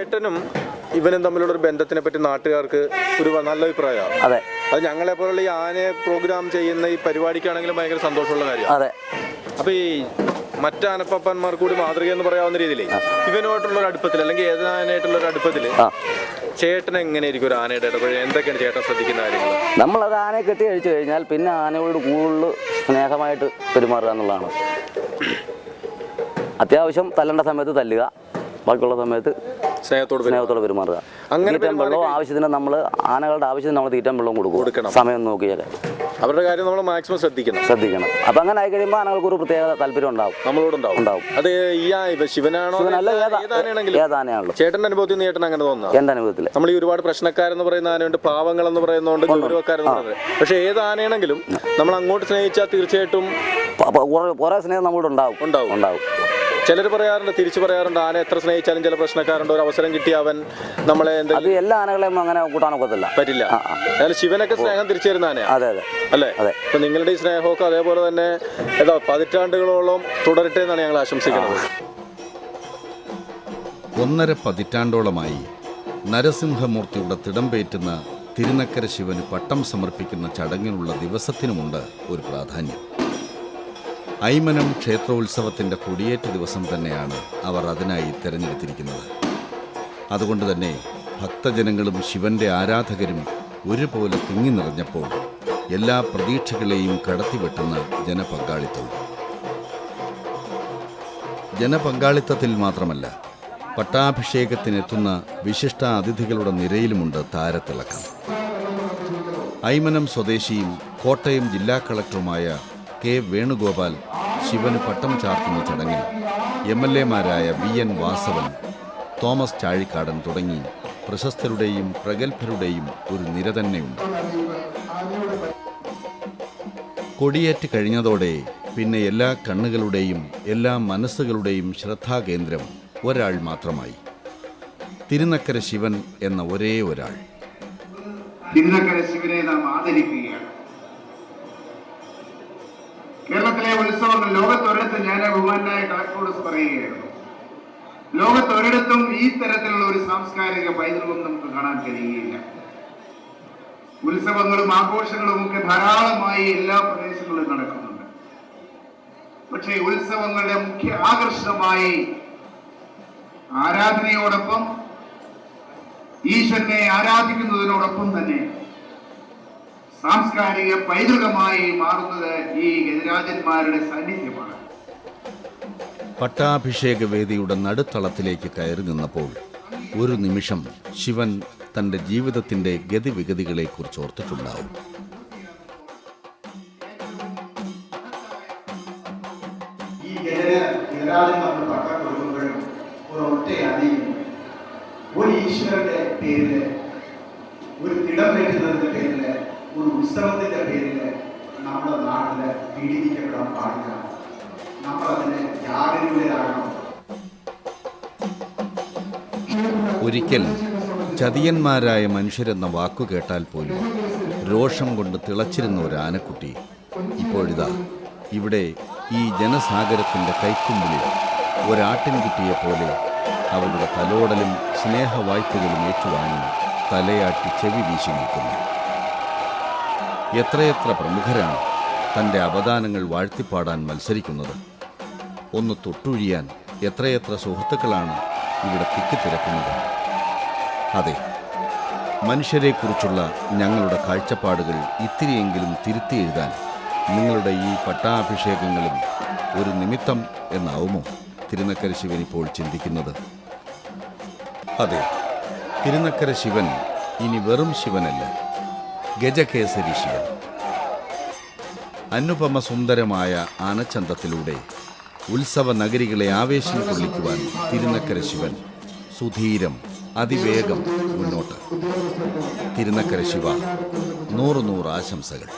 ചേട്ടനും ഇവനും തമ്മിലുള്ള ഒരു ബന്ധത്തിനെ പറ്റി നാട്ടുകാർക്ക് ഒരു നല്ല അഭിപ്രായമാണ്. അതെ, അത് ഞങ്ങളെ പോലുള്ള ഈ ആനയെ പ്രോഗ്രാം ചെയ്യുന്ന ഈ പരിപാടിക്കാണെങ്കിലും ഭയങ്കര സന്തോഷമുള്ള കാര്യമാണ്. അതെ. അപ്പൊ ഈ മറ്റ് ആനപ്പാപ്പന്മാർ കൂടി മാതൃക എന്ന് പറയാവുന്ന രീതിയിൽ ഇവനുമായിട്ടുള്ള ഒരു അടുപ്പത്തിൽ അല്ലെങ്കിൽ ഏതാനായിട്ടുള്ള ഒരു അടുപ്പത്തിൽ ചേട്ടൻ എങ്ങനെയായിരിക്കും ഒരു ആനയുടെ ഇടപെടൽ? എന്തൊക്കെയാണ് ചേട്ടൻ ശ്രദ്ധിക്കുന്ന കാര്യങ്ങൾ? നമ്മളൊരു ആനയെ കെട്ടി കഴിച്ചു കഴിഞ്ഞാൽ പിന്നെ ആനയോട് കൂടുതൽ സ്നേഹമായിട്ട് പെരുമാറുക എന്നുള്ളതാണ്. അത്യാവശ്യം തല്ലേണ്ട സമയത്ത് തല്ലുക, ബാക്കിയുള്ള സമയത്ത് സ്നേഹത്തോടെ പെരുമാറുക. തീറ്റം വെള്ളവും ആവശ്യത്തിന് നമ്മൾ ആനകളുടെ ആവശ്യത്തിന് നമ്മൾ തീറ്റം വെള്ളവും കൊടുക്കണം, സമയം നോക്കിയാൽ. അവരുടെ കാര്യം നമ്മൾ മാക്സിമം ശ്രദ്ധിക്കണം. അപ്പം അങ്ങനെ ആയി കഴിയുമ്പോൾ ആനകൾക്ക് ഒരു പ്രത്യേക താല്പര്യം നമ്മളോടുണ്ടാവും. അത് ഈ ശിവനാണോ ഏതാനയാണല്ലോ ചേട്ടന്റെ അനുഭവത്തിൽ ചേട്ടൻ അങ്ങനെ തോന്നുന്നു? എന്റെ അനുഭവത്തിൽ നമ്മൾ ഈ ഒരുപാട് പ്രശ്നക്കാരെന്ന് പറയുന്ന ആനയുണ്ട്, പാവങ്ങൾ എന്ന് പറയുന്നതുകൊണ്ട്, ഗൗരവക്കാരെന്ന് പറയുന്നത്. പക്ഷെ ഏത് ആനയാണെങ്കിലും നമ്മൾ അങ്ങോട്ട് സ്നേഹിച്ചാൽ തീർച്ചയായിട്ടും കുറെ സ്നേഹം നമ്മളോട് ഉണ്ടാവും. ചിലർ പറയാറുണ്ട്, തിരിച്ചു പറയാറുണ്ട്, ആന എത്ര സ്നേഹിച്ചാലും ചില പ്രശ്നക്കാരുണ്ട്, ഒരു അവസരം കിട്ടിയ അവൻ നമ്മളെ അത് എല്ലാ ആനകളെയും അങ്ങനെ കൂട്ടാനൊക്കത്തില്ല, പറ്റില്ല. അതായത് ശിവനൊക്കെ സ്നേഹം തിരിച്ചു തരുന്ന ആനയാണ്. അല്ലേ? അപ്പൊ നിങ്ങളുടെ ഈ സ്നേഹമൊക്കെ അതേപോലെ തന്നെ പതിറ്റാണ്ടുകളോളം തുടരട്ടെ എന്നാണ് ഞങ്ങൾ ആശംസിക്കുന്നത്. 1.5 പതിറ്റാണ്ടോളമായി നരസിംഹമൂർത്തിയുടെ തിടമ്പേറ്റുന്ന തിരുനക്കര ശിവന് പട്ടം സമർപ്പിക്കുന്ന ചടങ്ങിനുള്ള ദിവസത്തിനുമുണ്ട് ഒരു പ്രാധാന്യം. ഐമനം ക്ഷേത്രോത്സവത്തിൻ്റെ കൊടിയേറ്റ ദിവസം തന്നെയാണ് അവർ അതിനായി തിരഞ്ഞെടുത്തിരിക്കുന്നത്. അതുകൊണ്ട് തന്നെ ഭക്തജനങ്ങളും ശിവന്റെ ആരാധകരും ഒരുപോലെ തിങ്ങി നിറഞ്ഞപ്പോൾ എല്ലാ പ്രതീക്ഷകളെയും കടത്തിവെട്ടുന്ന ജനപങ്കാളിത്തത്തിൽ മാത്രമല്ല, പട്ടാഭിഷേകത്തിനെത്തുന്ന വിശിഷ്ട അതിഥികളുടെ നിരയിലുമുണ്ട് താരത്തിളക്കം. ഐമനം സ്വദേശിയും കോട്ടയം ജില്ലാ കളക്ടറുമായ കെ വേണുഗോപാൽ ശിവന് പട്ടം ചാർത്തുന്ന ചടങ്ങിൽ MLA-മാരായ VN വാസവൻ, തോമസ് ചാഴിക്കാടൻ തുടങ്ങി പ്രശസ്തരുടെയും പ്രഗത്ഭരുടെയും ഒരു നിര തന്നെയുണ്ട്. കൊടിയേറ്റ് കഴിഞ്ഞതോടെ പിന്നെ എല്ലാ കണ്ണുകളുടെയും എല്ലാ മനസ്സുകളുടെയും ശ്രദ്ധാകേന്ദ്രം ഒരാൾ മാത്രമായി. തിരുനക്കര ശിവൻ എന്ന ഒരേ ഒരാൾ. തിരുനക്കര ശിവനെ നാം ആദരിക്കുകയാണ്. കേരളത്തിലെ ഉത്സവങ്ങൾ ലോകത്തൊരിടത്തും, ഞാൻ ബഹുമാനായ കളക്ടറോട് പറയുകയായിരുന്നു, ലോകത്തൊരിടത്തും ഈ തരത്തിലുള്ള ഒരു സാംസ്കാരിക പൈതൃകം നമുക്ക് കാണാൻ കഴിയുകയില്ല. ഉത്സവങ്ങളും ആഘോഷങ്ങളും ഒക്കെ ധാരാളമായി എല്ലാ പ്രദേശങ്ങളിലും നടക്കുന്നുണ്ട്. പക്ഷേ ഉത്സവങ്ങളുടെ മുഖ്യ ആകർഷണമായി ആരാധനയോടൊപ്പം ഈശ്വരനെ ആരാധിക്കുന്നതിനോടൊപ്പം തന്നെ സാംസ്കാരിക പൈതൃകമായി മാറുന്നത് ഈ ഗജരാജന്മാരുടെ സാന്നിധ്യമാണ്. പട്ടാഭിഷേക വേദിയുടെ നടുത്തളത്തിലേക്ക് കയറി നിന്നപ്പോൾ ഒരു നിമിഷം ശിവൻ തൻ്റെ ജീവിതത്തിൻ്റെ ഗതിവിഗതികളെക്കുറിച്ച് ഓർത്തിട്ടുണ്ടാവും. ഈ ഗജരാജന്മാർക്ക് പട്ടം കൊടുക്കുമ്പോഴും ഒരു ഈശ്വരന്റെ പേരില്, ഒരു തിടമ്പേറ്റുന്നതിന്റെ പേരില്, ഒരു ഉത്സവത്തിന്റെ പേരില് നമ്മുടെ നാട്ടില് പീഡിപ്പിക്കപ്പെടാൻ പാടില്ല. നമ്മളതിന് ജാഗരൂകരാകണം. ഒരിക്കൽ ചതിയന്മാരായ മനുഷ്യരെന്ന വാക്കു കേട്ടാൽ പോലും രോഷം കൊണ്ട് തിളച്ചിരുന്ന ഒരു ആനക്കുട്ടി ഇപ്പോഴിതാ ഇവിടെ ഈ ജനസാഗരത്തിൻ്റെ കൈക്കുമ്പിളിൽ ഒരാട്ടിൻകുട്ടിയെ പോലെ അവരുടെ തലോടലും സ്നേഹവായ്പകളും ഏറ്റുവാങ്ങി തലയാട്ടി ചെവി വീശി നിൽക്കുന്നു. എത്രയെത്ര പ്രമുഖരാണ് തൻ്റെ അവദാനങ്ങൾ വാഴ്ത്തിപ്പാടാൻ മത്സരിക്കുന്നത്. ഒന്ന് തൊട്ടുഴിയാൻ എത്രയെത്ര സുഹൃത്തുക്കളാണ് ഇവിടെ തിക്കിത്തിരക്കുന്നത്. അതെ, മനുഷ്യരെക്കുറിച്ചുള്ള ഞങ്ങളുടെ കാഴ്ചപ്പാടുകൾ ഇത്തിരിയെങ്കിലും തിരുത്തി എഴുതാൻ നിങ്ങളുടെ ഈ പട്ടാഭിഷേകങ്ങളും ഒരു നിമിത്തം എന്നാവുമോ തിരുനക്കര ശിവൻ ഇപ്പോൾ ചിന്തിക്കുന്നത്? അതെ, തിരുനക്കര ശിവൻ ഇനി വെറും ശിവനല്ല, ഗജകേസരി ശിവൻ. അനുപമ സുന്ദരമായ ആനച്ചന്തത്തിലൂടെ ഉത്സവ നഗരികളെ ആവേശം കൊള്ളിക്കുവാൻ തിരുനക്കര ശിവൻ സുധീരം അതിവേഗം മുന്നോട്ട്. തിരുനക്കര ശിവ 100 ആശംസകൾ.